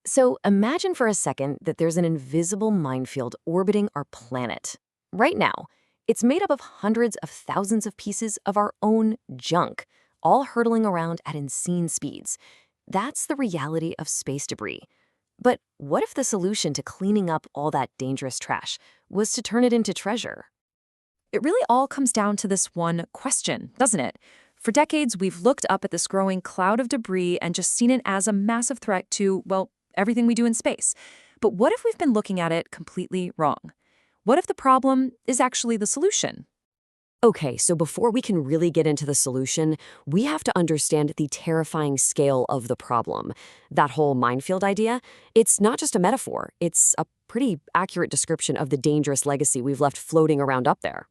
So imagine for a second that there's an invisible minefield orbiting our planet. Right now, it's made up of hundreds of thousands of pieces of our own junk, all hurtling around at insane speeds. That's the reality of space debris. But what if the solution to cleaning up all that dangerous trash was to turn it into treasure? It really all comes down to this one question, doesn't it? For decades, we've looked up at this growing cloud of debris and just seen it as a massive threat to, well, everything we do in space. But what if we've been looking at it completely wrong? What if the problem is actually the solution? Okay, so before we can really get into the solution, we have to understand the terrifying scale of the problem. That whole minefield idea, it's not just a metaphor, it's a pretty accurate description of the dangerous legacy we've left floating around up there.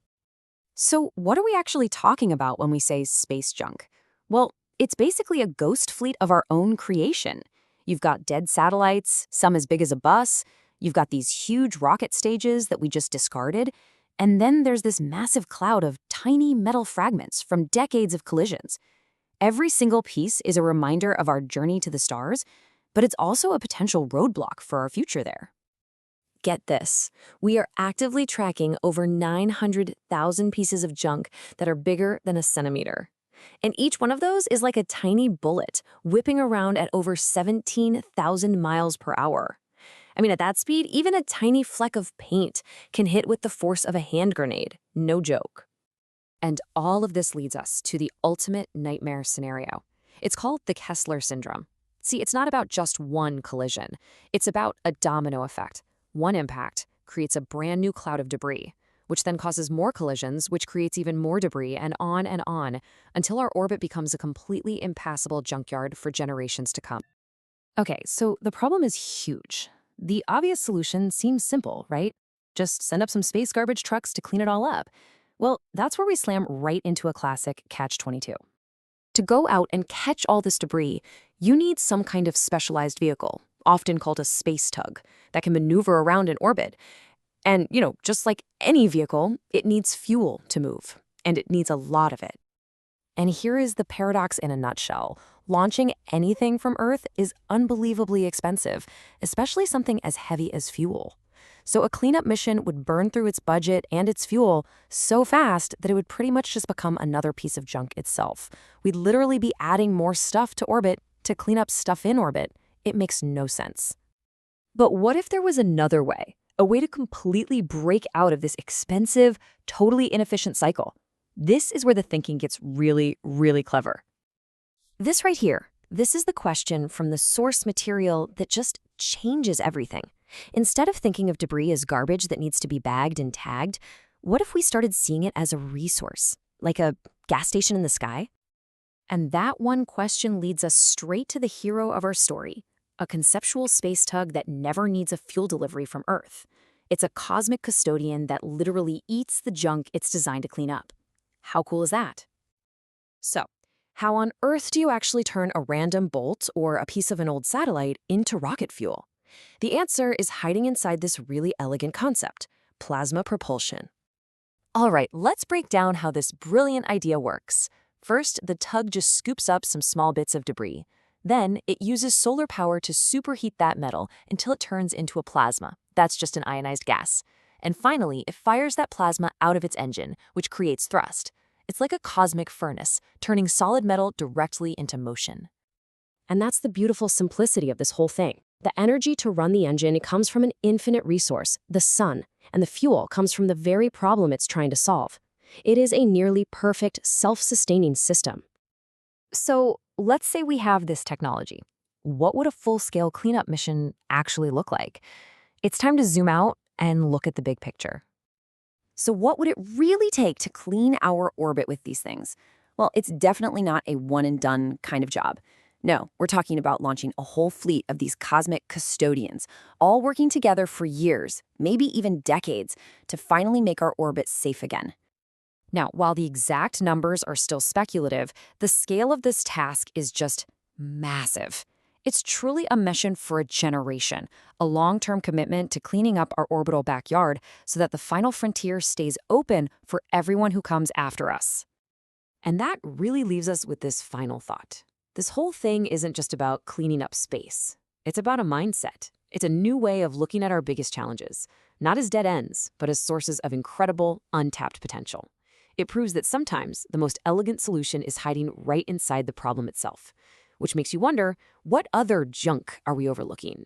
So, what are we actually talking about when we say space junk? Well, it's basically a ghost fleet of our own creation. You've got dead satellites, some as big as a bus. You've got these huge rocket stages that we just discarded. And then there's this massive cloud of tiny metal fragments from decades of collisions. Every single piece is a reminder of our journey to the stars, but it's also a potential roadblock for our future there. Get this, we are actively tracking over 900,000 pieces of junk that are bigger than a centimeter. And each one of those is like a tiny bullet, whipping around at over 17,000 miles per hour. I mean, at that speed, even a tiny fleck of paint can hit with the force of a hand grenade. No joke. And all of this leads us to the ultimate nightmare scenario. It's called the Kessler syndrome. See, it's not about just one collision. It's about a domino effect. One impact creates a brand new cloud of debris, which then causes more collisions, which creates even more debris, and on, until our orbit becomes a completely impassable junkyard for generations to come. Okay, so the problem is huge. The obvious solution seems simple, right? Just send up some space garbage trucks to clean it all up. Well, that's where we slam right into a classic catch-22. To go out and catch all this debris, you need some kind of specialized vehicle, often called a space tug, that can maneuver around in orbit. And, just like any vehicle, it needs fuel to move, and it needs a lot of it. And here is the paradox in a nutshell. Launching anything from Earth is unbelievably expensive, especially something as heavy as fuel. So a cleanup mission would burn through its budget and its fuel so fast that it would pretty much just become another piece of junk itself. We'd literally be adding more stuff to orbit to clean up stuff in orbit. It makes no sense. But what if there was another way? A way to completely break out of this expensive, totally inefficient cycle? This is where the thinking gets really, really clever. This right here, this is the question from the source material that just changes everything. Instead of thinking of debris as garbage that needs to be bagged and tagged, what if we started seeing it as a resource, like a gas station in the sky? And that one question leads us straight to the hero of our story, a conceptual space tug that never needs a fuel delivery from Earth. It's a cosmic custodian that literally eats the junk it's designed to clean up. How cool is that? So, how on earth do you actually turn a random bolt or a piece of an old satellite into rocket fuel? The answer is hiding inside this really elegant concept, plasma propulsion. All right, let's break down how this brilliant idea works. First, the tug just scoops up some small bits of debris. Then, it uses solar power to superheat that metal until it turns into a plasma. That's just an ionized gas. And finally, it fires that plasma out of its engine, which creates thrust. It's like a cosmic furnace, turning solid metal directly into motion. And that's the beautiful simplicity of this whole thing. The energy to run the engine comes from an infinite resource, the sun, and the fuel comes from the very problem it's trying to solve. It is a nearly perfect, self-sustaining system. So, let's say we have this technology. What would a full-scale cleanup mission actually look like? It's time to zoom out and look at the big picture. So what would it really take to clean our orbit with these things? Well, it's definitely not a one-and-done kind of job. No, we're talking about launching a whole fleet of these cosmic custodians, all working together for years, maybe even decades, to finally make our orbit safe again. Now, while the exact numbers are still speculative, the scale of this task is just massive. It's truly a mission for a generation, a long-term commitment to cleaning up our orbital backyard so that the final frontier stays open for everyone who comes after us. And that really leaves us with this final thought. This whole thing isn't just about cleaning up space. It's about a mindset. It's a new way of looking at our biggest challenges, not as dead ends, but as sources of incredible, untapped potential. It proves that sometimes the most elegant solution is hiding right inside the problem itself, which makes you wonder, what other junk are we overlooking?